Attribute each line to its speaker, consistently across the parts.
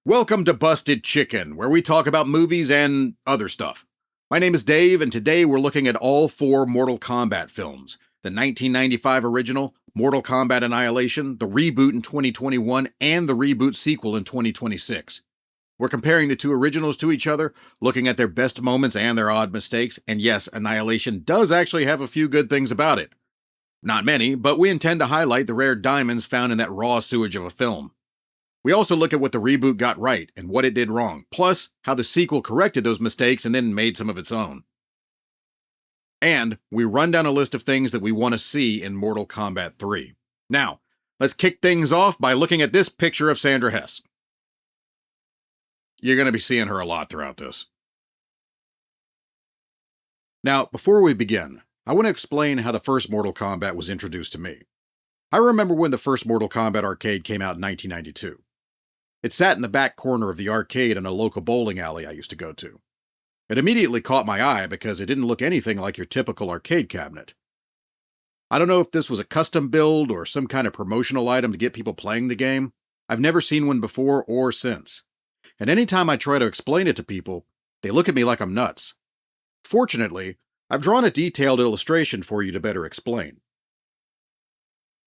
Speaker 1: Welcome to Busted Chicken, where we talk about movies and other stuff. My name is Dave, and today we're looking at all four Mortal Kombat films. The 1995 original, Mortal Kombat Annihilation, the reboot in 2021, and the reboot sequel in 2026. We're comparing the two originals to each other, looking at their best moments and their odd mistakes, and yes, Annihilation does actually have a few good things about it. Not many, but we intend to highlight the rare diamonds found in that raw sewage of a film. We also look at what the reboot got right and what it did wrong, plus how the sequel corrected those mistakes and then made some of its own. And we run down a list of things that we want to see in Mortal Kombat 3. Now, let's kick things off by looking at this picture of Sandra Hess. You're going to be seeing her a lot throughout this. Now, before we begin, I want to explain how the first Mortal Kombat was introduced to me. I remember when the first Mortal Kombat arcade came out in 1992. It sat in the back corner of the arcade in a local bowling alley I used to go to. It immediately caught my eye because it didn't look anything like your typical arcade cabinet. I don't know if this was a custom build or some kind of promotional item to get people playing the game. I've never seen one before or since. And anytime I try to explain it to people, they look at me like I'm nuts. Fortunately, I've drawn a detailed illustration for you to better explain.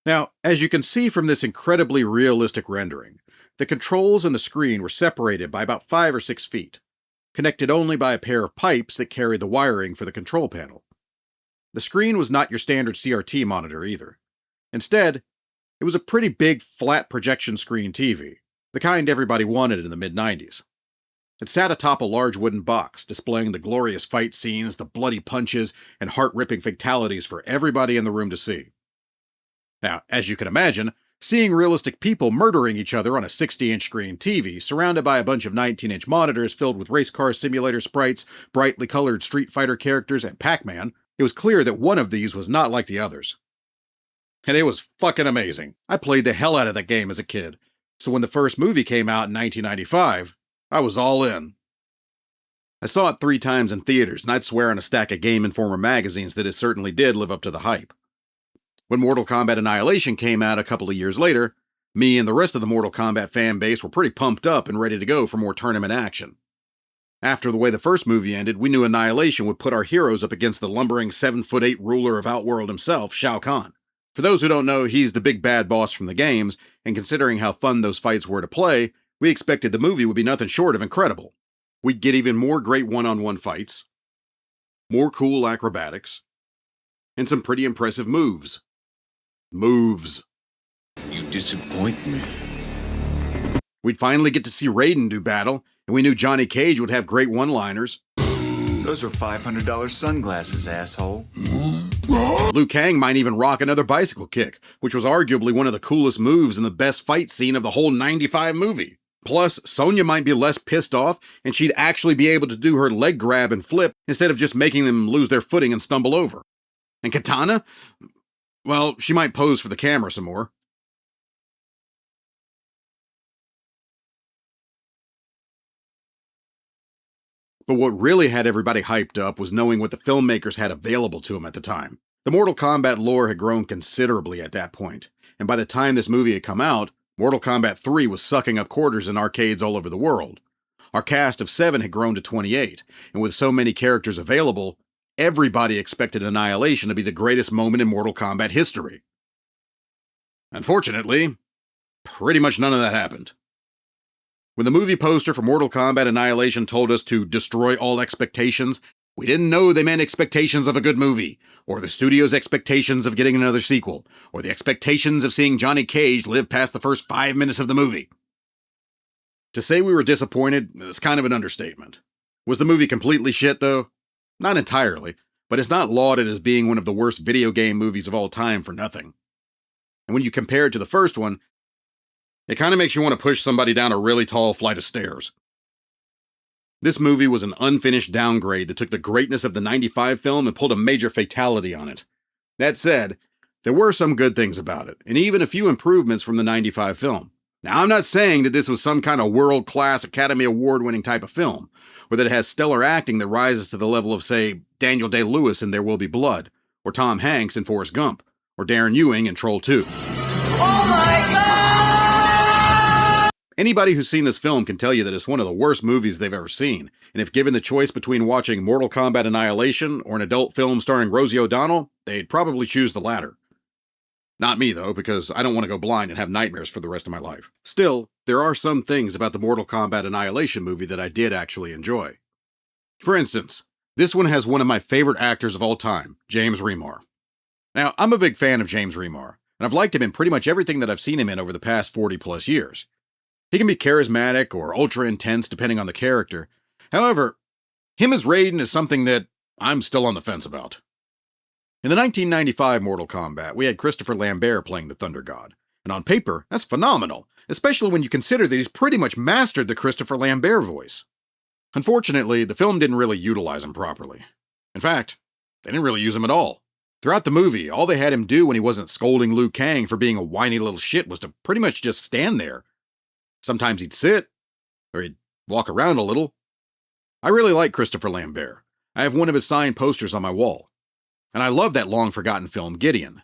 Speaker 1: Now, as you can see from this incredibly realistic rendering, the controls and the screen were separated by about 5 or 6 feet, connected only by a pair of pipes that carry the wiring for the control panel. The screen was not your standard CRT monitor either. Instead, it was a pretty big flat projection screen TV, the kind everybody wanted in the mid-90s. It sat atop a large wooden box, displaying the glorious fight scenes, the bloody punches, and heart-ripping fatalities for everybody in the room to see. Now, as you can imagine, seeing realistic people murdering each other on a 60-inch screen TV, surrounded by a bunch of 19-inch monitors filled with race car simulator sprites, brightly colored Street Fighter characters, and Pac-Man, it was clear that one of these was not like the others. And it was fucking amazing. I played the hell out of that game as a kid, so when the first movie came out in 1995, I was all in. I saw it 3 times in theaters, and I'd swear on a stack of Game Informer magazines that it certainly did live up to the hype. When Mortal Kombat Annihilation came out a couple of years later, me and the rest of the Mortal Kombat fan base were pretty pumped up and ready to go for more tournament action. After the way the first movie ended, we knew Annihilation would put our heroes up against the lumbering 7'8" ruler of Outworld himself, Shao Kahn. For those who don't know, he's the big bad boss from the games, and considering how fun those fights were to play, we expected the movie would be nothing short of incredible. We'd get even more great one-on-one fights, more cool acrobatics, and some pretty impressive moves.
Speaker 2: You disappoint me.
Speaker 1: We'd finally get to see Raiden do battle, and we knew Johnny Cage would have great one-liners.
Speaker 2: Those were $500 sunglasses, asshole.
Speaker 1: Liu Kang might even rock another bicycle kick, which was arguably one of the coolest moves in the best fight scene of the whole 95 movie. Plus, Sonya might be less pissed off, and she'd actually be able to do her leg grab and flip instead of just making them lose their footing and stumble over. And Katana? Well, she might pose for the camera some more. But what really had everybody hyped up was knowing what the filmmakers had available to them at the time. The Mortal Kombat lore had grown considerably at that point, and by the time this movie had come out, Mortal Kombat 3 was sucking up quarters in arcades all over the world. Our cast of 7 had grown to 28, and with so many characters available, everybody expected Annihilation to be the greatest moment in Mortal Kombat history. Unfortunately, pretty much none of that happened. When the movie poster for Mortal Kombat Annihilation told us to destroy all expectations, we didn't know they meant expectations of a good movie, or the studio's expectations of getting another sequel, or the expectations of seeing Johnny Cage live past the first 5 minutes of the movie. To say we were disappointed is kind of an understatement. Was the movie completely shit, though? Not entirely, but it's not lauded as being one of the worst video game movies of all time for nothing. And when you compare it to the first one, it kind of makes you want to push somebody down a really tall flight of stairs. This movie was an unfinished downgrade that took the greatness of the 95 film and pulled a major fatality on it. That said, there were some good things about it, and even a few improvements from the 95 film. Now, I'm not saying that this was some kind of world-class Academy Award-winning type of film, or that it has stellar acting that rises to the level of, say, Daniel Day-Lewis in There Will Be Blood, or Tom Hanks in Forrest Gump, or Darren Ewing in Troll 2.
Speaker 3: Oh my God!
Speaker 1: Anybody who's seen this film can tell you that it's one of the worst movies they've ever seen, and if given the choice between watching Mortal Kombat Annihilation or an adult film starring Rosie O'Donnell, they'd probably choose the latter. Not me, though, because I don't want to go blind and have nightmares for the rest of my life. Still, there are some things about the Mortal Kombat Annihilation movie that I did actually enjoy. For instance, this one has one of my favorite actors of all time, James Remar. Now, I'm a big fan of James Remar, and I've liked him in pretty much everything that I've seen him in over the past 40 plus years. He can be charismatic or ultra intense depending on the character. However, him as Raiden is something that I'm still on the fence about. In the 1995 Mortal Kombat, we had Christopher Lambert playing the Thunder God, and on paper, that's phenomenal, especially when you consider that he's pretty much mastered the Christopher Lambert voice. Unfortunately, the film didn't really utilize him properly. In fact, they didn't really use him at all. Throughout the movie, all they had him do when he wasn't scolding Liu Kang for being a whiny little shit was to pretty much just stand there. Sometimes he'd sit, or he'd walk around a little. I really like Christopher Lambert. I have one of his signed posters on my wall. And I love that long-forgotten film, Gideon.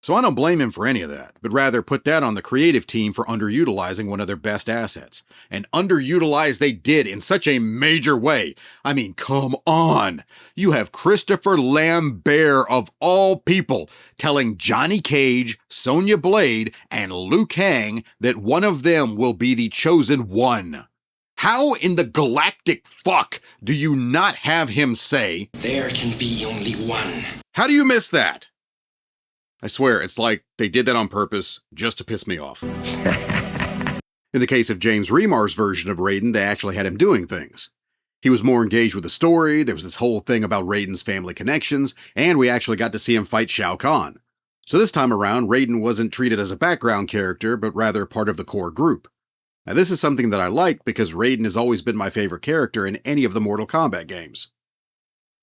Speaker 1: So I don't blame him for any of that, but rather put that on the creative team for underutilizing one of their best assets. And underutilized they did in such a major way. I mean, come on! You have Christopher Lambert, of all people, telling Johnny Cage, Sonya Blade, and Liu Kang that one of them will be the chosen one. How in the galactic fuck do you not have him say,
Speaker 3: "There can be only one"?
Speaker 1: How do you miss that? I swear, it's like they did that on purpose just to piss me off. In the case of James Remar's version of Raiden, they actually had him doing things. He was more engaged with the story, there was this whole thing about Raiden's family connections, and we actually got to see him fight Shao Kahn. So this time around, Raiden wasn't treated as a background character, but rather part of the core group. Now this is something that I like because Raiden has always been my favorite character in any of the Mortal Kombat games.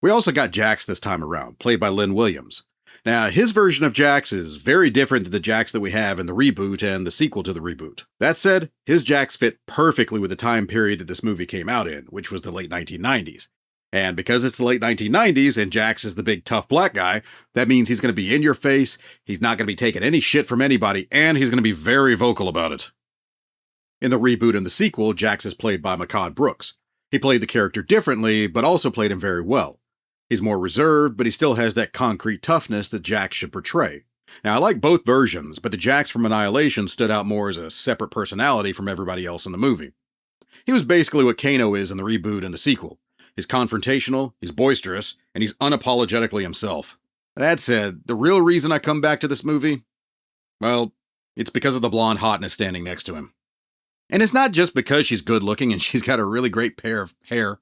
Speaker 1: We also got Jax this time around, played by Lynn Williams. Now, his version of Jax is very different than the Jax that we have in the reboot and the sequel to the reboot. That said, his Jax fit perfectly with the time period that this movie came out in, which was the late 1990s. And because it's the late 1990s and Jax is the big tough black guy, that means he's going to be in your face, he's not going to be taking any shit from anybody, and he's going to be very vocal about it. In the reboot and the sequel, Jax is played by Mehcad Brooks. He played the character differently, but also played him very well. He's more reserved, but he still has that concrete toughness that Jax should portray. Now, I like both versions, but the Jax from Annihilation stood out more as a separate personality from everybody else in the movie. He was basically what Kano is in the reboot and the sequel. He's confrontational, he's boisterous, and he's unapologetically himself. That said, the real reason I come back to this movie? Well, it's because of the blonde Hotness standing next to him. And it's not just because she's good looking and she's got a really great pair of hair.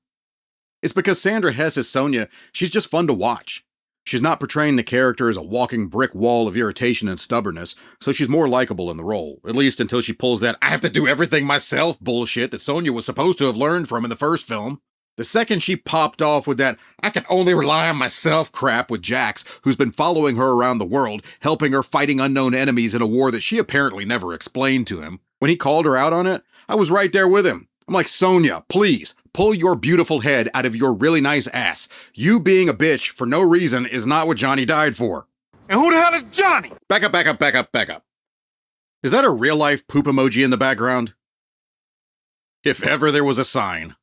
Speaker 1: It's because Sandra Hess as Sonya, she's just fun to watch. She's not portraying the character as a walking brick wall of irritation and stubbornness, so she's more likable in the role, at least until she pulls that "I have to do everything myself" bullshit that Sonya was supposed to have learned from in the first film. The second she popped off with that "I can only rely on myself" crap with Jax, who's been following her around the world, helping her fighting unknown enemies in a war that she apparently never explained to him, when he called her out on it, I was right there with him. I'm like, Sonya, please, pull your beautiful head out of your really nice ass. You being a bitch for no reason is not what Johnny died for.
Speaker 4: And who the hell is Johnny?
Speaker 1: Back up, back up, back up, back up. Is that a real-life poop emoji in the background? If ever there was a sign.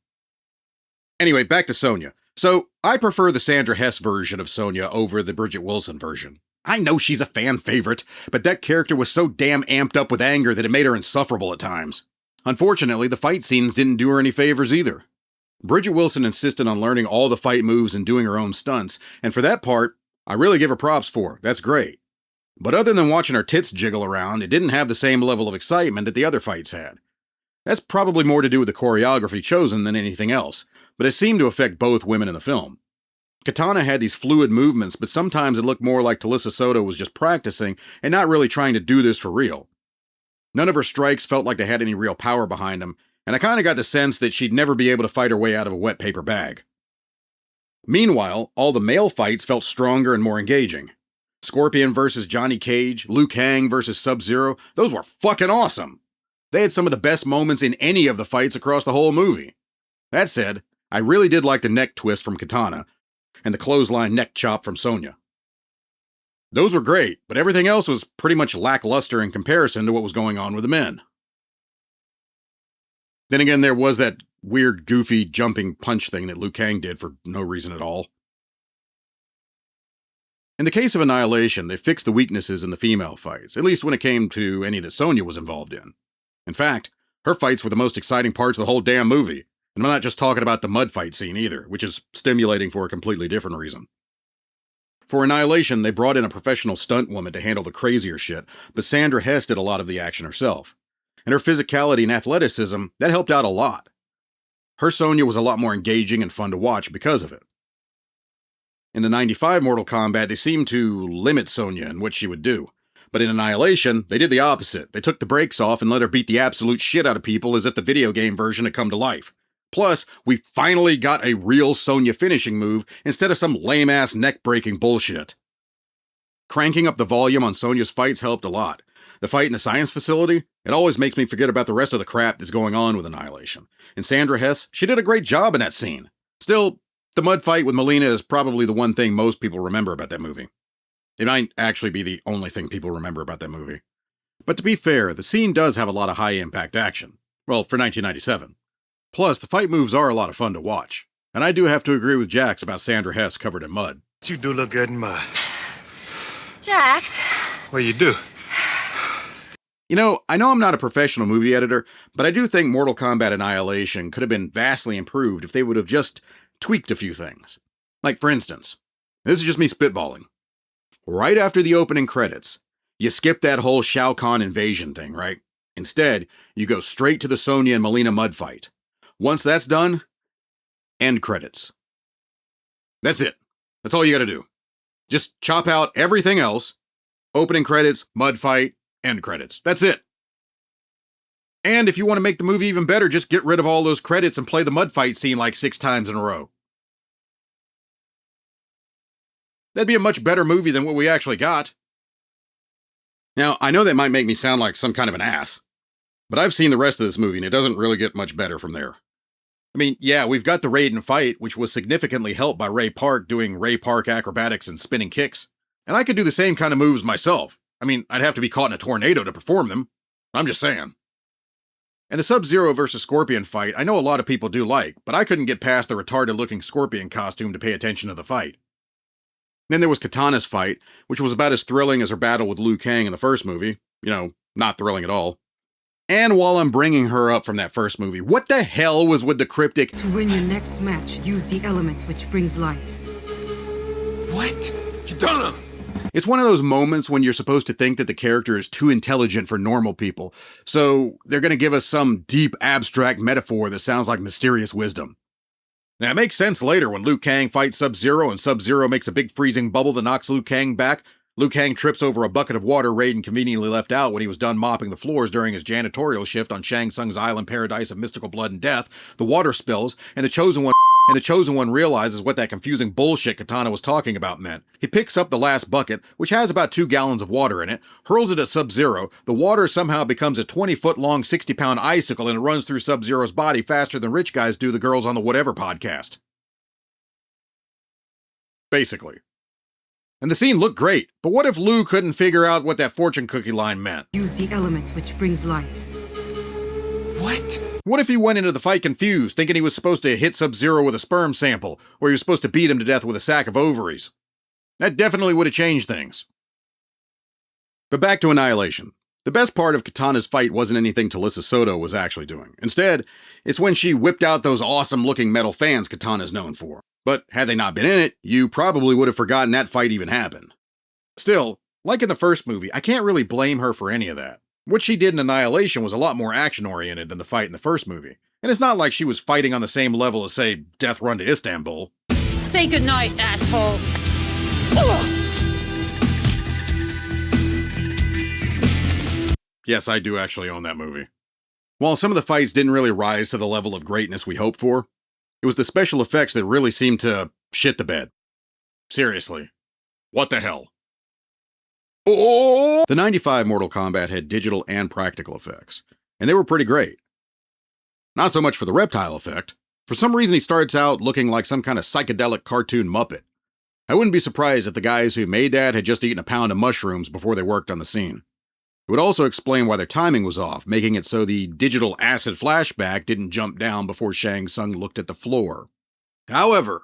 Speaker 1: Anyway, back to Sonya. So, I prefer the Sandra Hess version of Sonya over the Bridget Wilson version. I know she's a fan favorite, but that character was so damn amped up with anger that it made her insufferable at times. Unfortunately, the fight scenes didn't do her any favors either. Bridget Wilson insisted on learning all the fight moves and doing her own stunts, and for that part, I really give her props for. That's great. But other than watching her tits jiggle around, it didn't have the same level of excitement that the other fights had. That's probably more to do with the choreography chosen than anything else, but it seemed to affect both women in the film. Katana had these fluid movements, but sometimes it looked more like Talisa Soto was just practicing and not really trying to do this for real. None of her strikes felt like they had any real power behind them, and I kinda got the sense that she'd never be able to fight her way out of a wet paper bag. Meanwhile, all the male fights felt stronger and more engaging. Scorpion versus Johnny Cage, Liu Kang versus Sub-Zero, those were fucking awesome! They had some of the best moments in any of the fights across the whole movie. That said, I really did like the neck twist from Katana, and the clothesline neck chop from Sonya. Those were great, but everything else was pretty much lackluster in comparison to what was going on with the men. Then again, there was that weird, goofy, jumping punch thing that Liu Kang did for no reason at all. In the case of Annihilation, they fixed the weaknesses in the female fights, at least when it came to any that Sonya was involved in. In fact, her fights were the most exciting parts of the whole damn movie, and I'm not just talking about the mud fight scene either, which is stimulating for a completely different reason. For Annihilation, they brought in a professional stunt woman to handle the crazier shit, but Sandra Hess did a lot of the action herself. And her physicality and athleticism, that helped out a lot. Her Sonya was a lot more engaging and fun to watch because of it. In the 95 Mortal Kombat, they seemed to limit Sonya and what she would do. But in Annihilation, they did the opposite. They took the brakes off and let her beat the absolute shit out of people as if the video game version had come to life. Plus, we finally got a real Sonya finishing move instead of some lame-ass neck-breaking bullshit. Cranking up the volume on Sonya's fights helped a lot. The fight in the science facility, it always makes me forget about the rest of the crap that's going on with Annihilation. And Sandra Hess, she did a great job in that scene. Still, the mud fight with Mileena is probably the one thing most people remember about that movie. It might actually be the only thing people remember about that movie. But to be fair, the scene does have a lot of high-impact action. Well, for 1997. Plus, the fight moves are a lot of fun to watch. And I do have to agree with Jax about Sandra Hess covered in mud.
Speaker 4: You do look good in mud.
Speaker 5: Jax.
Speaker 4: Well, you do.
Speaker 1: You know, I know I'm not a professional movie editor, but I do think Mortal Kombat Annihilation could have been vastly improved if they would have just tweaked a few things. Like, for instance, this is just me spitballing. Right after the opening credits, you skip that whole Shao Kahn invasion thing, right? Instead, you go straight to the Sonya and Mileena mud fight. Once that's done, end credits. That's it. That's all you gotta do. Just chop out everything else. Opening credits, mud fight, end credits. That's it. And if you want to make the movie even better, just get rid of all those credits and play the mud fight scene like 6 times in a row. That'd be a much better movie than what we actually got. Now, I know that might make me sound like some kind of an ass, but I've seen the rest of this movie and it doesn't really get much better from there. I mean, yeah, we've got the Raiden fight, which was significantly helped by Ray Park doing Ray Park acrobatics and spinning kicks. And I could do the same kind of moves myself. I mean, I'd have to be caught in a tornado to perform them. I'm just saying. And the Sub-Zero versus Scorpion fight, I know a lot of people do like, but I couldn't get past the retarded-looking Scorpion costume to pay attention to the fight. Then there was Katana's fight, which was about as thrilling as her battle with Liu Kang in the first movie. You know, not thrilling at all. And while I'm bringing her up from that first movie, what the hell was with the cryptic,
Speaker 6: "To win your next match, use the element which brings life"?
Speaker 3: What? Katana!
Speaker 1: It's one of those moments when you're supposed to think that the character is too intelligent for normal people, so they're going to give us some deep, abstract metaphor that sounds like mysterious wisdom. Now, it makes sense later when Liu Kang fights Sub-Zero and Sub-Zero makes a big freezing bubble that knocks Liu Kang back. Liu Kang trips over a bucket of water Raiden conveniently left out when he was done mopping the floors during his janitorial shift on Shang Tsung's island paradise of mystical blood and death. The water spills, and the Chosen One realizes what that confusing bullshit Katana was talking about meant. He picks up the last bucket, which has about 2 gallons of water in it, hurls it at Sub-Zero. The water somehow becomes a 20-foot-long, 60-pound icicle, and it runs through Sub-Zero's body faster than rich guys do the Girls on the Whatever podcast. Basically. And the scene looked great, but what if Liu couldn't figure out what that fortune cookie line meant?
Speaker 6: Use the element which brings life.
Speaker 3: What?
Speaker 1: What if he went into the fight confused, thinking he was supposed to hit Sub-Zero with a sperm sample, or he was supposed to beat him to death with a sack of ovaries? That definitely would have changed things. But back to Annihilation. The best part of Katana's fight wasn't anything Talisa Soto was actually doing. Instead, it's when she whipped out those awesome-looking metal fans Katana's known for. But had they not been in it, you probably would have forgotten that fight even happened. Still, like in the first movie, I can't really blame her for any of that. What she did in Annihilation was a lot more action-oriented than the fight in the first movie. And it's not like she was fighting on the same level as, say, Death Run to Istanbul.
Speaker 5: Say goodnight, asshole.
Speaker 1: Yes, I do actually own that movie. While some of the fights didn't really rise to the level of greatness we hoped for, it was the special effects that really seemed to shit the bed. Seriously. What the hell? Oh! The 95 Mortal Kombat had digital and practical effects, and they were pretty great. Not so much for the reptile effect. For some reason he starts out looking like some kind of psychedelic cartoon Muppet. I wouldn't be surprised if the guys who made that had just eaten a pound of mushrooms before they worked on the scene. It would also explain why their timing was off, making it so the digital acid flashback didn't jump down before Shang Tsung looked at the floor. However,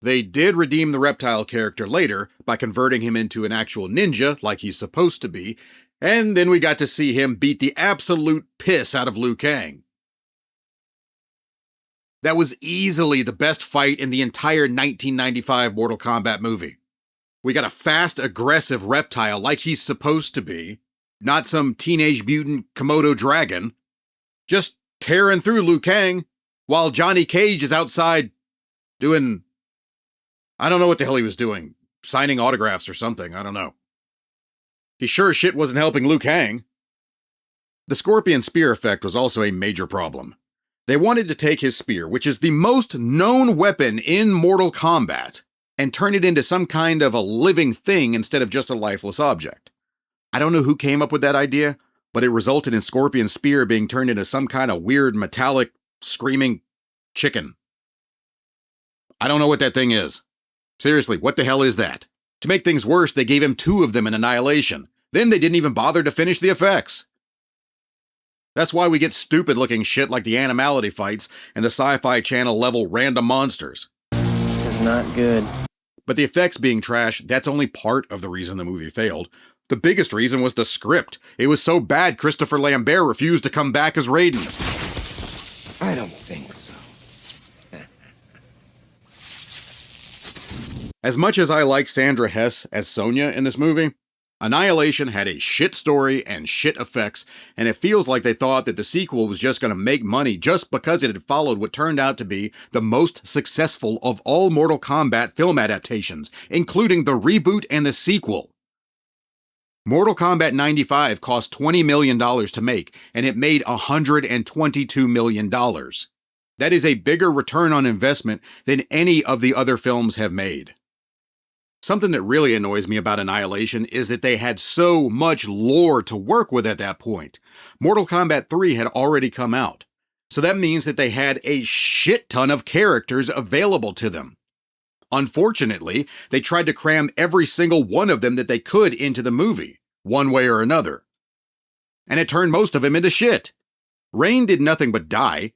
Speaker 1: they did redeem the reptile character later by converting him into an actual ninja like he's supposed to be, and then we got to see him beat the absolute piss out of Liu Kang. That was easily the best fight in the entire 1995 Mortal Kombat movie. We got a fast, aggressive reptile like he's supposed to be, not some teenage mutant Komodo dragon, just tearing through Liu Kang while Johnny Cage is outside doing, I don't know what the hell he was doing, signing autographs or something, I don't know. He sure as shit wasn't helping Liu Kang. The Scorpion Spear effect was also a major problem. They wanted to take his spear, which is the most known weapon in Mortal Kombat, and turn it into some kind of a living thing instead of just a lifeless object. I don't know who came up with that idea, but it resulted in Scorpion's spear being turned into some kind of weird metallic screaming chicken. I don't know what that thing is. Seriously, what the hell is that? To make things worse, they gave him 2 of them in Annihilation. Then they didn't even bother to finish the effects. That's why we get stupid-looking shit like the Animality fights and the Sci-Fi Channel level random monsters.
Speaker 7: This is not good.
Speaker 1: But the effects being trash, that's only part of the reason the movie failed. The biggest reason was the script. It was so bad Christopher Lambert refused to come back as Raiden.
Speaker 3: I don't think so.
Speaker 1: As much as I like Sandra Hess as Sonya in this movie, Annihilation had a shit story and shit effects, and it feels like they thought that the sequel was just going to make money just because it had followed what turned out to be the most successful of all Mortal Kombat film adaptations, including the reboot and the sequel. Mortal Kombat 95 cost $20 million to make, and it made $122 million. That is a bigger return on investment than any of the other films have made. Something that really annoys me about Annihilation is that they had so much lore to work with at that point. Mortal Kombat 3 had already come out, so that means that they had a shit ton of characters available to them. Unfortunately, they tried to cram every single one of them that they could into the movie, one way or another. And it turned most of them into shit. Rain did nothing but die.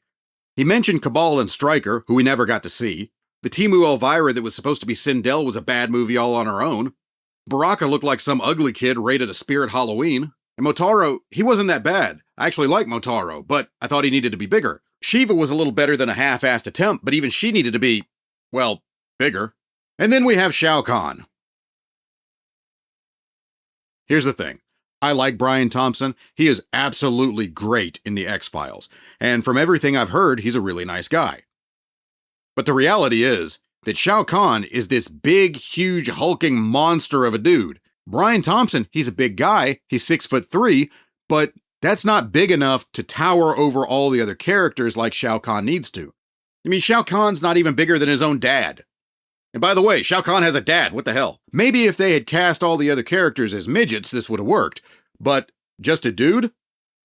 Speaker 1: He mentioned Cabal and Stryker, who we never got to see. The Timu Elvira that was supposed to be Sindel was a bad movie all on her own. Baraka looked like some ugly kid rated a Spirit Halloween. And Motaro, he wasn't that bad. I actually like Motaro, but I thought he needed to be bigger. Shiva was a little better than a half-assed attempt, but even she needed to be, well, bigger. And then we have Shao Kahn. Here's the thing. I like Brian Thompson. He is absolutely great in the X-Files. And from everything I've heard, he's a really nice guy. But the reality is that Shao Kahn is this big, huge, hulking monster of a dude. Brian Thompson, he's a big guy. He's 6'3", but that's not big enough to tower over all the other characters like Shao Kahn needs to. I mean, Shao Kahn's not even bigger than his own dad. And by the way, Shao Kahn has a dad. What the hell? Maybe if they had cast all the other characters as midgets, this would have worked. But just a dude?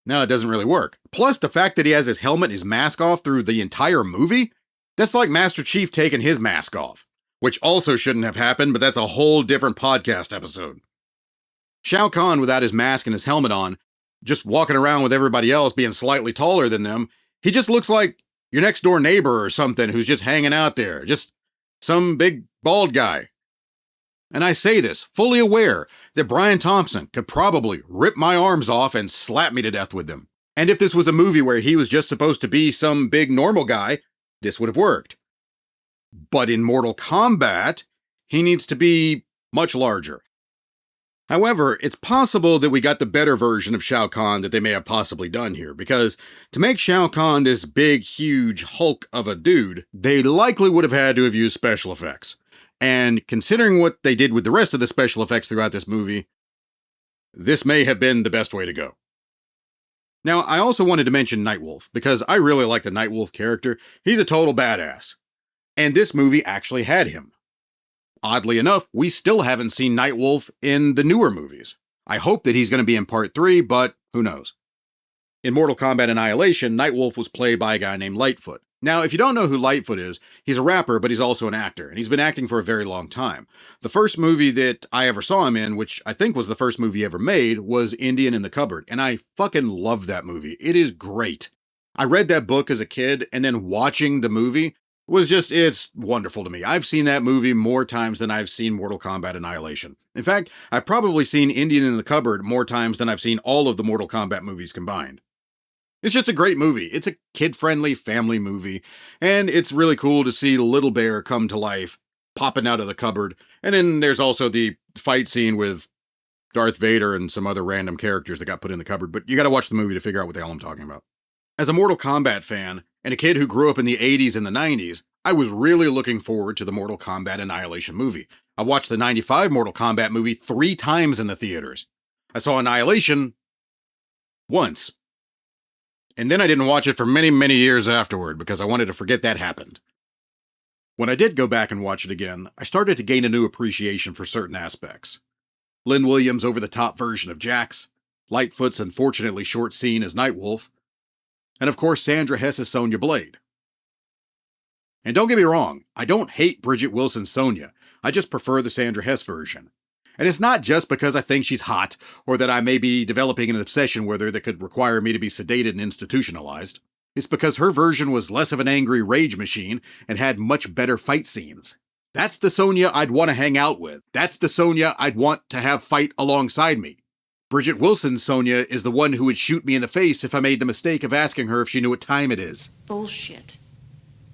Speaker 1: No, it doesn't really work. Plus, the fact that he has his helmet and his mask off through the entire movie? That's like Master Chief taking his mask off, which also shouldn't have happened, but that's a whole different podcast episode. Shao Kahn without his mask and his helmet on, just walking around with everybody else being slightly taller than them, he just looks like your next door neighbor or something who's just hanging out there, just some big bald guy. And I say this, fully aware that Brian Thompson could probably rip my arms off and slap me to death with them. And if this was a movie where he was just supposed to be some big normal guy, this would have worked. But in Mortal Kombat, he needs to be much larger. However, it's possible that we got the better version of Shao Kahn that they may have possibly done here, because to make Shao Kahn this big, huge hulk of a dude, they likely would have had to have used special effects. And considering what they did with the rest of the special effects throughout this movie, this may have been the best way to go. Now, I also wanted to mention Nightwolf, because I really like the Nightwolf character. He's a total badass. And this movie actually had him. Oddly enough, we still haven't seen Nightwolf in the newer movies. I hope that he's going to be in Part 3, but who knows. In Mortal Kombat Annihilation, Nightwolf was played by a guy named Lightfoot. Now, if you don't know who Lightfoot is, he's a rapper, but he's also an actor, and he's been acting for a very long time. The first movie that I ever saw him in, which I think was the first movie he ever made, was Indian in the Cupboard, and I fucking love that movie. It is great. I read that book as a kid, and then watching the movie it's wonderful to me. I've seen that movie more times than I've seen Mortal Kombat Annihilation. In fact, I've probably seen Indian in the Cupboard more times than I've seen all of the Mortal Kombat movies combined. It's just a great movie. It's a kid-friendly family movie, and it's really cool to see Little Bear come to life, popping out of the cupboard. And then there's also the fight scene with Darth Vader and some other random characters that got put in the cupboard, but you gotta watch the movie to figure out what the hell I'm talking about. As a Mortal Kombat fan, and a kid who grew up in the 80s and the 90s, I was really looking forward to the Mortal Kombat Annihilation movie. I watched the 95 Mortal Kombat movie 3 times in the theaters. I saw Annihilation once. And then I didn't watch it for many, many years afterward because I wanted to forget that happened. When I did go back and watch it again, I started to gain a new appreciation for certain aspects. Lynn Williams' over-the-top version of Jax, Lightfoot's unfortunately short scene as Nightwolf, and of course Sandra Hess's Sonya Blade. And don't get me wrong, I don't hate Bridget Wilson's Sonya, I just prefer the Sandra Hess version. And it's not just because I think she's hot, or that I may be developing an obsession with her that could require me to be sedated and institutionalized. It's because her version was less of an angry rage machine and had much better fight scenes. That's the Sonya I'd want to hang out with. That's the Sonya I'd want to have fight alongside me. Bridget Wilson's Sonya is the one who would shoot me in the face if I made the mistake of asking her if she knew what time it is.
Speaker 5: Bullshit.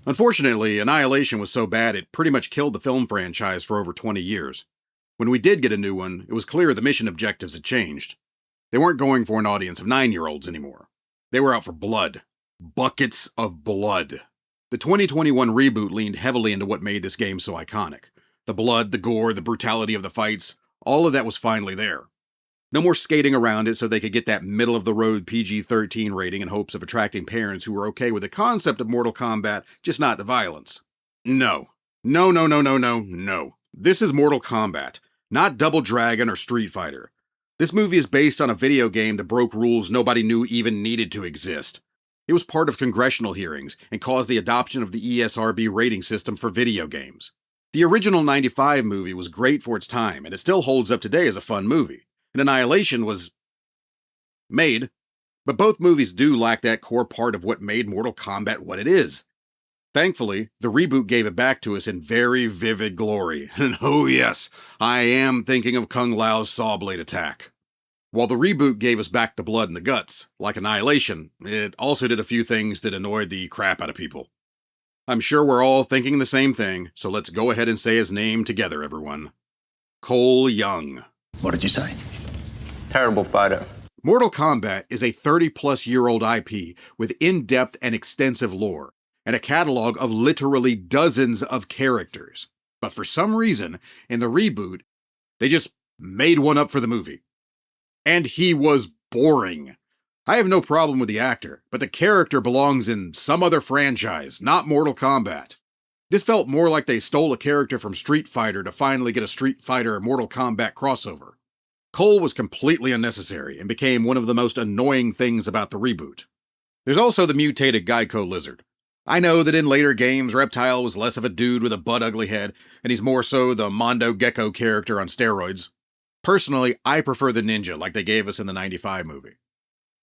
Speaker 1: Unfortunately, Annihilation was so bad it pretty much killed the film franchise for over 20 years. When we did get a new one, it was clear the mission objectives had changed. They weren't going for an audience of 9-year-olds anymore. They were out for blood. Buckets of blood. The 2021 reboot leaned heavily into what made this game so iconic. The blood, the gore, the brutality of the fights, all of that was finally there. No more skating around it so they could get that middle-of-the-road PG-13 rating in hopes of attracting parents who were okay with the concept of Mortal Kombat, just not the violence. No. No. This is Mortal Kombat, not Double Dragon or Street Fighter. This movie is based on a video game that broke rules nobody knew even needed to exist. It was part of congressional hearings and caused the adoption of the ESRB rating system for video games. The original 95 movie was great for its time, and it still holds up today as a fun movie. And Annihilation was made, but both movies do lack that core part of what made Mortal Kombat what it is. Thankfully, the reboot gave it back to us in very vivid glory. And oh yes, I am thinking of Kung Lao's saw blade attack. While the reboot gave us back the blood and the guts, like Annihilation, it also did a few things that annoyed the crap out of people. I'm sure we're all thinking the same thing, so let's go ahead and say his name together, everyone. Cole Young.
Speaker 2: What did you say?
Speaker 7: Terrible fighter.
Speaker 1: Mortal Kombat is a 30-plus-year-old IP with in-depth and extensive lore, and a catalog of literally dozens of characters. But for some reason, in the reboot, they just made one up for the movie. And he was boring. I have no problem with the actor, but the character belongs in some other franchise, not Mortal Kombat. This felt more like they stole a character from Street Fighter to finally get a Street Fighter Mortal Kombat crossover. Cole was completely unnecessary and became one of the most annoying things about the reboot. There's also the mutated Geico lizard. I know that in later games, Reptile was less of a dude with a butt-ugly head, and he's more so the Mondo Gecko character on steroids. Personally, I prefer the ninja like they gave us in the 95 movie.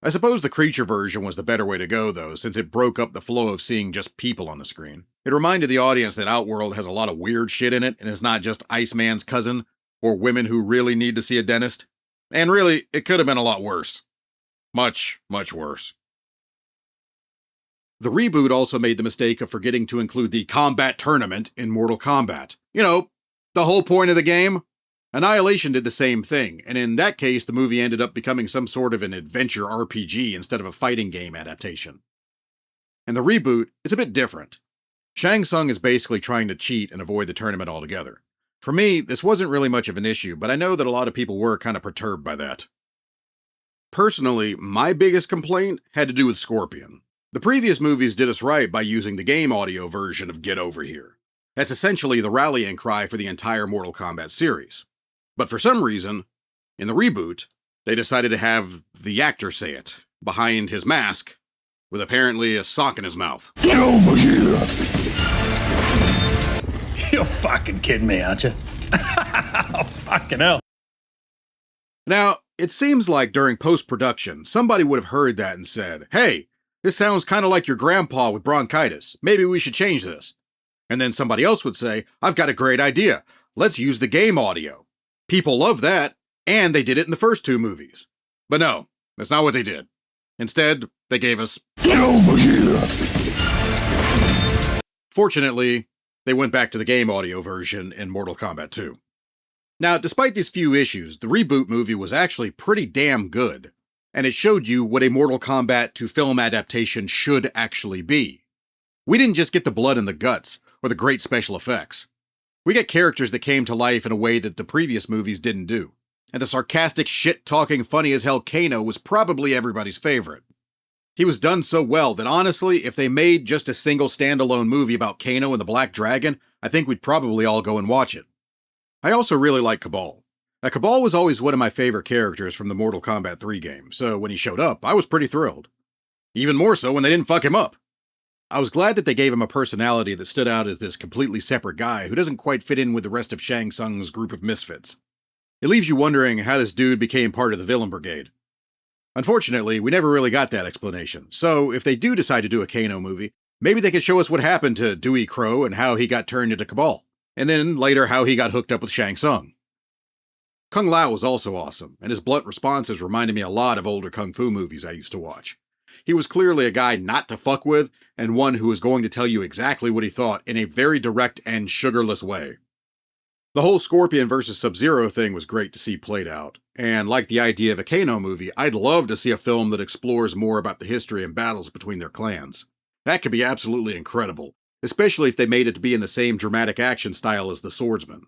Speaker 1: I suppose the creature version was the better way to go, though, since it broke up the flow of seeing just people on the screen. It reminded the audience that Outworld has a lot of weird shit in it, and it's not just Iceman's cousin, or women who really need to see a dentist. And really, it could have been a lot worse. Much, much worse. The reboot also made the mistake of forgetting to include the combat tournament in Mortal Kombat. You know, the whole point of the game. Annihilation did the same thing, and in that case the movie ended up becoming some sort of an adventure RPG instead of a fighting game adaptation. And the reboot is a bit different. Shang Tsung is basically trying to cheat and avoid the tournament altogether. For me, this wasn't really much of an issue, but I know that a lot of people were kind of perturbed by that. Personally, my biggest complaint had to do with Scorpion. The previous movies did us right by using the game audio version of Get Over Here. That's essentially the rallying cry for the entire Mortal Kombat series. But for some reason, in the reboot, they decided to have the actor say it, behind his mask, with apparently a sock in his mouth.
Speaker 4: Get over here! You're fucking kidding me, aren't you? Oh, fucking hell.
Speaker 1: Now, it seems like during post-production, somebody would have heard that and said, "Hey, this sounds kind of like your grandpa with bronchitis. Maybe we should change this." And then somebody else would say, "I've got a great idea. Let's use the game audio." People love that, and they did it in the first two movies. But no, that's not what they did. Instead, they gave us,
Speaker 4: Get over here!
Speaker 1: Fortunately, they went back to the game audio version in Mortal Kombat 2. Now, despite these few issues, the Reboot movie was actually pretty damn good, and it showed you what a Mortal Kombat 2 film adaptation should actually be. We didn't just get the blood and the guts, or the great special effects. We get characters that came to life in a way that the previous movies didn't do, and the sarcastic, shit-talking, funny-as-hell Kano was probably everybody's favorite. He was done so well that honestly, if they made just a single standalone movie about Kano and the Black Dragon, I think we'd probably all go and watch it. I also really like Kabal. Now, Kabal was always one of my favorite characters from the Mortal Kombat 3 game, so when he showed up, I was pretty thrilled. Even more so when they didn't fuck him up. I was glad that they gave him a personality that stood out as this completely separate guy who doesn't quite fit in with the rest of Shang Tsung's group of misfits. It leaves you wondering how this dude became part of the villain brigade. Unfortunately, we never really got that explanation, so if they do decide to do a Kano movie, maybe they could show us what happened to Dewey Crow and how he got turned into Kabal, and then later how he got hooked up with Shang Tsung. Kung Lao was also awesome, and his blunt responses reminded me a lot of older kung fu movies I used to watch. He was clearly a guy not to fuck with, and one who was going to tell you exactly what he thought in a very direct and sugarless way. The whole Scorpion versus Sub-Zero thing was great to see played out, and like the idea of a Kano movie, I'd love to see a film that explores more about the history and battles between their clans. That could be absolutely incredible, especially if they made it to be in the same dramatic action style as The Swordsman.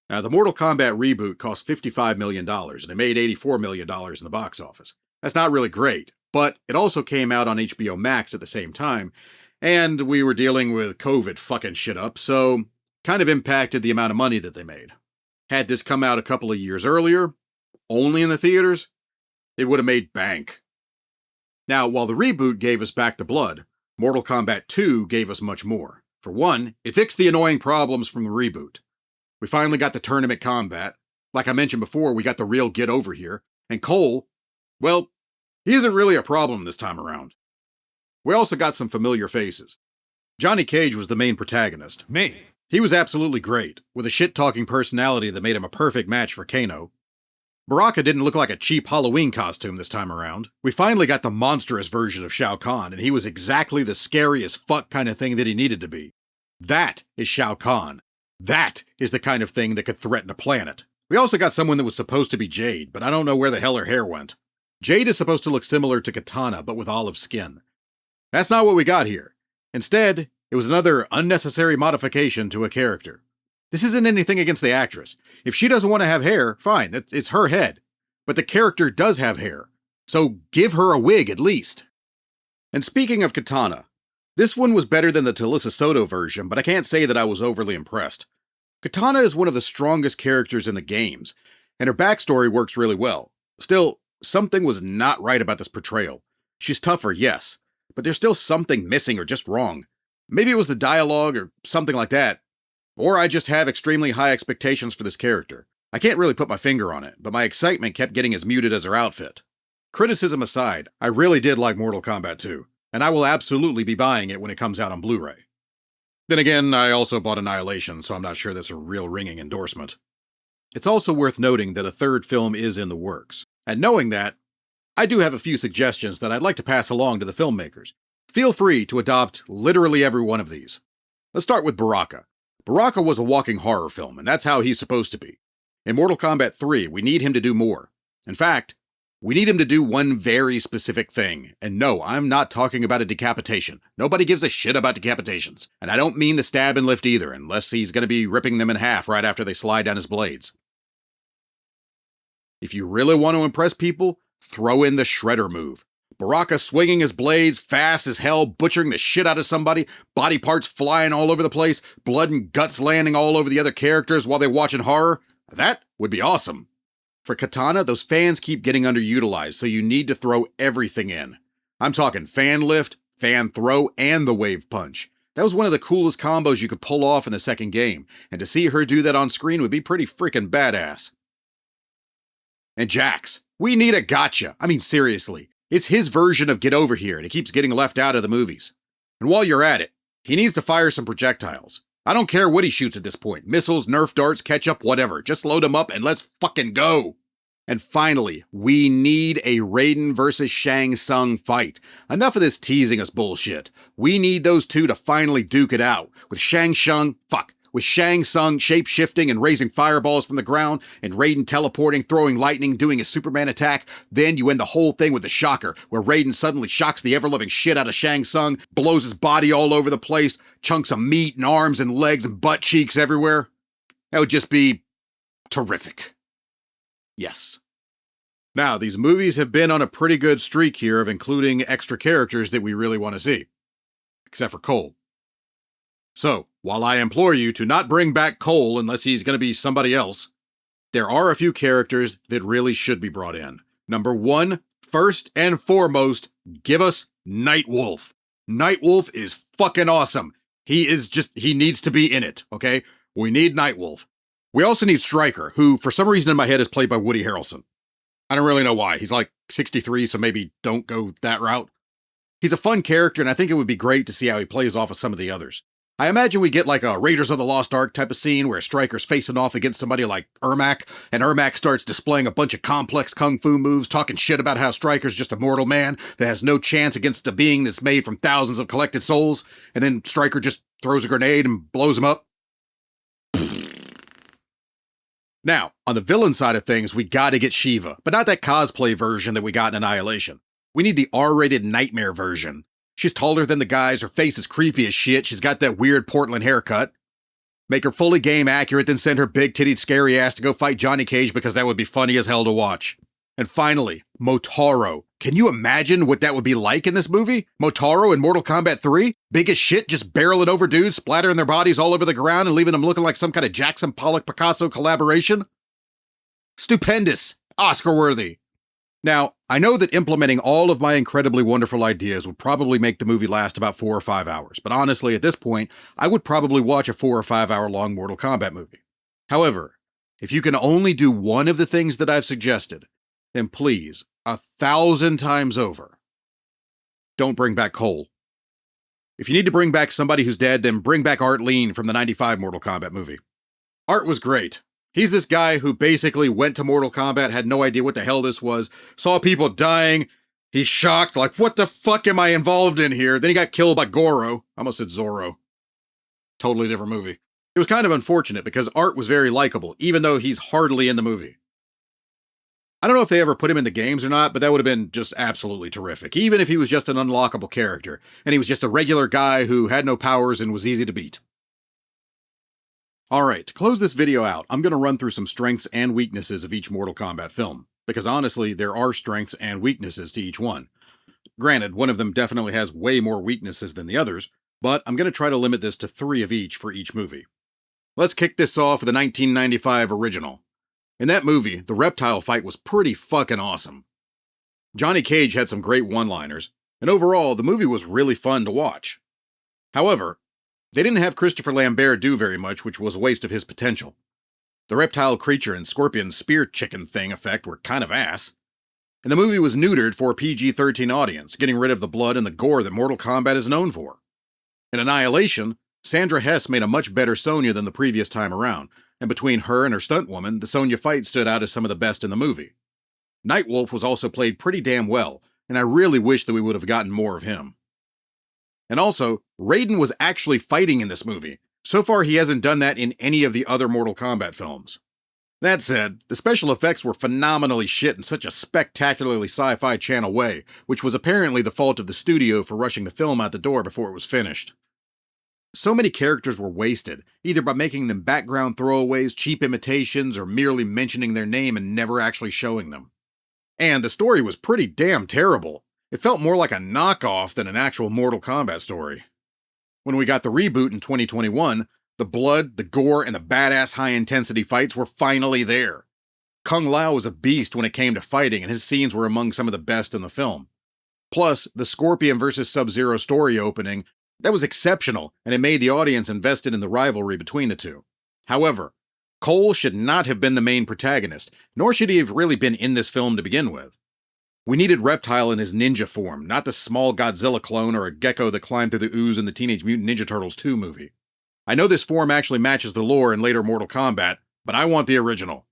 Speaker 1: Now, the Mortal Kombat reboot cost $55 million, and it made $84 million in the box office. That's not really great, but it also came out on HBO Max at the same time, and we were dealing with COVID fucking shit up, so kind of impacted the amount of money that they made. Had this come out a couple of years earlier, only in the theaters, it would have made bank. Now, while the reboot gave us back the blood, Mortal Kombat 2 gave us much more. For one, it fixed the annoying problems from the reboot. We finally got the tournament combat. Like I mentioned before, we got the real get over here. And Cole, well, he isn't really a problem this time around. We also got some familiar faces. Johnny Cage was the main protagonist.
Speaker 8: Me.
Speaker 1: He was absolutely great, with a shit-talking personality that made him a perfect match for Kano. Baraka didn't look like a cheap Halloween costume this time around. We finally got the monstrous version of Shao Kahn, and he was exactly the scary as fuck kind of thing that he needed to be. That is Shao Kahn. That is the kind of thing that could threaten a planet. We also got someone that was supposed to be Jade, but I don't know where the hell her hair went. Jade is supposed to look similar to Katana, but with olive skin. That's not what we got here. Instead, it was another unnecessary modification to a character. This isn't anything against the actress. If she doesn't want to have hair, fine, it's her head. But the character does have hair, so give her a wig at least. And speaking of Katana, this one was better than the Talisa Soto version, but I can't say that I was overly impressed. Katana is one of the strongest characters in the games, and her backstory works really well. Still, something was not right about this portrayal. She's tougher, yes, but there's still something missing or just wrong. Maybe it was the dialogue or something like that. Or I just have extremely high expectations for this character. I can't really put my finger on it, but my excitement kept getting as muted as her outfit. Criticism aside, I really did like Mortal Kombat 2, and I will absolutely be buying it when it comes out on Blu-ray. Then again, I also bought Annihilation, so I'm not sure that's a real ringing endorsement. It's also worth noting that a third film is in the works, and knowing that, I do have a few suggestions that I'd like to pass along to the filmmakers. Feel free to adopt literally every one of these. Let's start with Baraka. Baraka was a walking horror film, and that's how he's supposed to be. In Mortal Kombat 3, we need him to do more. In fact, we need him to do one very specific thing. And no, I'm not talking about a decapitation. Nobody gives a shit about decapitations. And I don't mean the stab and lift either, unless he's going to be ripping them in half right after they slide down his blades. If you really want to impress people, throw in the Shredder move. Baraka swinging his blades fast as hell, butchering the shit out of somebody, body parts flying all over the place, blood and guts landing all over the other characters while they're watching horror. That would be awesome. For Katana, those fans keep getting underutilized, so you need to throw everything in. I'm talking fan lift, fan throw, and the wave punch. That was one of the coolest combos you could pull off in the second game, and to see her do that on screen would be pretty freaking badass. And Jax, we need a gotcha. I mean, seriously. It's his version of Get Over Here, and he keeps getting left out of the movies. And while you're at it, he needs to fire some projectiles. I don't care what he shoots at this point. Missiles, Nerf darts, ketchup, whatever. Just load him up and let's fucking go. And finally, we need a Raiden versus Shang Tsung fight. Enough of this teasing us bullshit. We need those two to finally duke it out. With Shang Tsung shape-shifting and raising fireballs from the ground, and Raiden teleporting, throwing lightning, doing a Superman attack. Then you end the whole thing with a shocker, where Raiden suddenly shocks the ever-loving shit out of Shang Tsung, blows his body all over the place, chunks of meat and arms and legs and butt cheeks everywhere. That would just be terrific. Yes. Now, these movies have been on a pretty good streak here of including extra characters that we really want to see. Except for Cole. So, while I implore you to not bring back Cole unless he's going to be somebody else, there are a few characters that really should be brought in. Number one, first and foremost, give us Nightwolf. Nightwolf is fucking awesome. He needs to be in it, okay? We need Nightwolf. We also need Stryker, who for some reason in my head is played by Woody Harrelson. I don't really know why. He's like 63, so maybe don't go that route. He's a fun character, and I think it would be great to see how he plays off of some of the others. I imagine we get like a Raiders of the Lost Ark type of scene where Stryker's facing off against somebody like Ermac, and Ermac starts displaying a bunch of complex kung fu moves, talking shit about how Stryker's just a mortal man that has no chance against a being that's made from thousands of collected souls, and then Stryker just throws a grenade and blows him up. Now, on the villain side of things, we gotta get Shiva, but not that cosplay version that we got in Annihilation. We need the R-rated Nightmare version. She's taller than the guys, her face is creepy as shit, she's got that weird Portland haircut. Make her fully game accurate, then send her big-tittied scary ass to go fight Johnny Cage because that would be funny as hell to watch. And finally, Motaro. Can you imagine what that would be like in this movie? Motaro in Mortal Kombat 3? Big as shit, just barreling over dudes, splattering their bodies all over the ground and leaving them looking like some kind of Jackson Pollock-Picasso collaboration? Stupendous. Oscar-worthy. Now, I know that implementing all of my incredibly wonderful ideas would probably make the movie last about 4 or 5 hours, but honestly, at this point, I would probably watch a 4 or 5 hour long Mortal Kombat movie. However, if you can only do one of the things that I've suggested, then please, 1,000 times over, don't bring back Cole. If you need to bring back somebody who's dead, then bring back Art Lean from the 95 Mortal Kombat movie. Art was great. He's this guy who basically went to Mortal Kombat, had no idea what the hell this was, saw people dying, he's shocked, like, what the fuck am I involved in here? Then he got killed by Goro. I almost said Zorro. Totally different movie. It was kind of unfortunate because Art was very likable, even though he's hardly in the movie. I don't know if they ever put him in the games or not, but that would have been just absolutely terrific, even if he was just an unlockable character, and he was just a regular guy who had no powers and was easy to beat. Alright, to close this video out, I'm going to run through some strengths and weaknesses of each Mortal Kombat film, because honestly, there are strengths and weaknesses to each one. Granted, one of them definitely has way more weaknesses than the others, but I'm going to try to limit this to 3 of each for each movie. Let's kick this off with the 1995 original. In that movie, the reptile fight was pretty fucking awesome. Johnny Cage had some great one-liners, and overall, the movie was really fun to watch. However, they didn't have Christopher Lambert do very much, which was a waste of his potential. The reptile creature and scorpion spear chicken thing effect were kind of ass. And the movie was neutered for a PG-13 audience, getting rid of the blood and the gore that Mortal Kombat is known for. In Annihilation, Sandra Hess made a much better Sonya than the previous time around, and between her and her stunt woman, the Sonya fight stood out as some of the best in the movie. Nightwolf was also played pretty damn well, and I really wish that we would have gotten more of him. And also, Raiden was actually fighting in this movie. So far, he hasn't done that in any of the other Mortal Kombat films. That said, the special effects were phenomenally shit in such a spectacularly sci-fi channel way, which was apparently the fault of the studio for rushing the film out the door before it was finished. So many characters were wasted, either by making them background throwaways, cheap imitations, or merely mentioning their name and never actually showing them. And the story was pretty damn terrible. It felt more like a knockoff than an actual Mortal Kombat story. When we got the reboot in 2021, the blood, the gore, and the badass high-intensity fights were finally there. Kung Lao was a beast when it came to fighting, and his scenes were among some of the best in the film. Plus, the Scorpion vs. Sub-Zero story opening, that was exceptional, and it made the audience invested in the rivalry between the two. However, Cole should not have been the main protagonist, nor should he have really been in this film to begin with. We needed Reptile in his ninja form, not the small Godzilla clone or a gecko that climbed through the ooze in the Teenage Mutant Ninja Turtles 2 movie. I know this form actually matches the lore in later Mortal Kombat, but I want the original.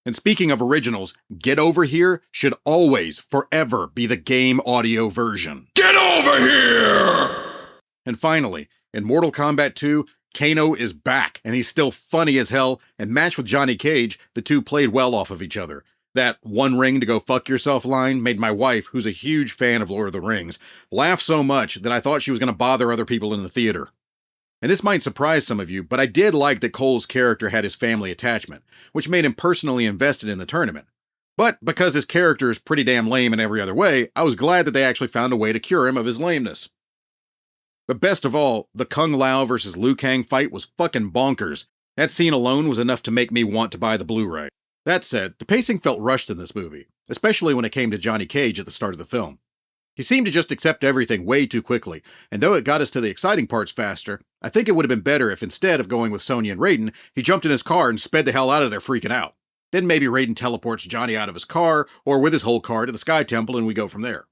Speaker 1: And speaking of originals, Get Over Here should always, forever be the game audio version.
Speaker 8: Get over here!
Speaker 1: And finally, in Mortal Kombat II, Kano is back, and he's still funny as hell, and matched with Johnny Cage, the two played well off of each other. That "one ring to go fuck yourself" line made my wife, who's a huge fan of Lord of the Rings, laugh so much that I thought she was going to bother other people in the theater. And this might surprise some of you, but I did like that Cole's character had his family attachment, which made him personally invested in the tournament. But because his character is pretty damn lame in every other way, I was glad that they actually found a way to cure him of his lameness. But best of all, the Kung Lao versus Liu Kang fight was fucking bonkers. That scene alone was enough to make me want to buy the Blu-ray. That said, the pacing felt rushed in this movie, especially when it came to Johnny Cage at the start of the film. He seemed to just accept everything way too quickly, and though it got us to the exciting parts faster, I think it would have been better if instead of going with Sonya and Raiden, he jumped in his car and sped the hell out of there freaking out. Then maybe Raiden teleports Johnny out of his car, or with his whole car to the Sky Temple, and we go from there.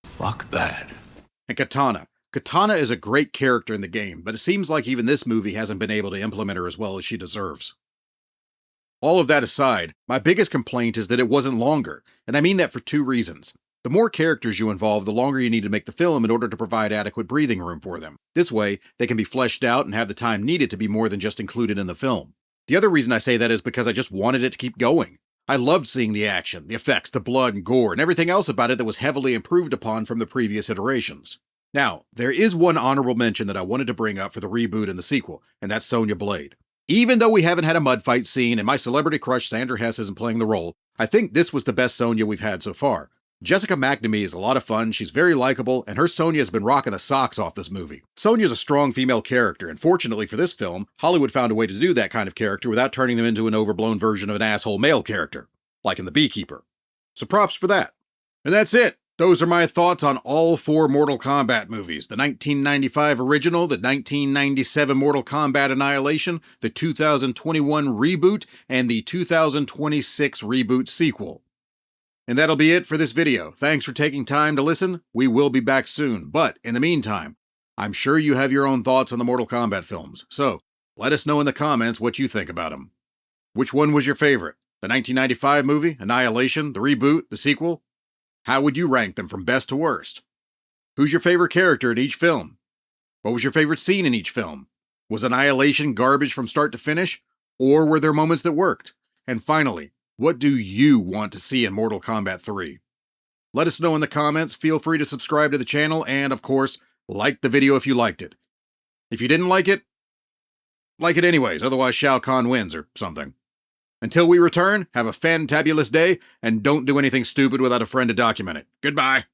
Speaker 8: Fuck that.
Speaker 1: And Katana. Katana is a great character in the game, but it seems like even this movie hasn't been able to implement her as well as she deserves. All of that aside, my biggest complaint is that it wasn't longer, and I mean that for two reasons. The more characters you involve, the longer you need to make the film in order to provide adequate breathing room for them. This way, they can be fleshed out and have the time needed to be more than just included in the film. The other reason I say that is because I just wanted it to keep going. I loved seeing the action, the effects, the blood and gore, and everything else about it that was heavily improved upon from the previous iterations. Now, there is one honorable mention that I wanted to bring up for the reboot and the sequel, and that's Sonya Blade. Even though we haven't had a mud fight scene and my celebrity crush Sandra Hess isn't playing the role, I think this was the best Sonya we've had so far. Jessica McNamee is a lot of fun, she's very likable, and her Sonya has been rocking the socks off this movie. Sonya's a strong female character, and fortunately for this film, Hollywood found a way to do that kind of character without turning them into an overblown version of an asshole male character, like in The Beekeeper. So props for that. And that's it! Those are my thoughts on all four Mortal Kombat movies. The 1995 original, the 1997 Mortal Kombat Annihilation, the 2021 Reboot, and the 2026 Reboot sequel. And that'll be it for this video. Thanks for taking time to listen. We will be back soon, but in the meantime, I'm sure you have your own thoughts on the Mortal Kombat films, so let us know in the comments what you think about them. Which one was your favorite? The 1995 movie, Annihilation, the reboot, the sequel? How would you rank them from best to worst? Who's your favorite character in each film? What was your favorite scene in each film? Was Annihilation garbage from start to finish? Or were there moments that worked? And finally, what do you want to see in Mortal Kombat 3? Let us know in the comments, feel free to subscribe to the channel, and of course, like the video if you liked it. If you didn't like it anyways, otherwise Shao Kahn wins or something. Until we return, have a fantabulous day, and don't do anything stupid without a friend to document it. Goodbye.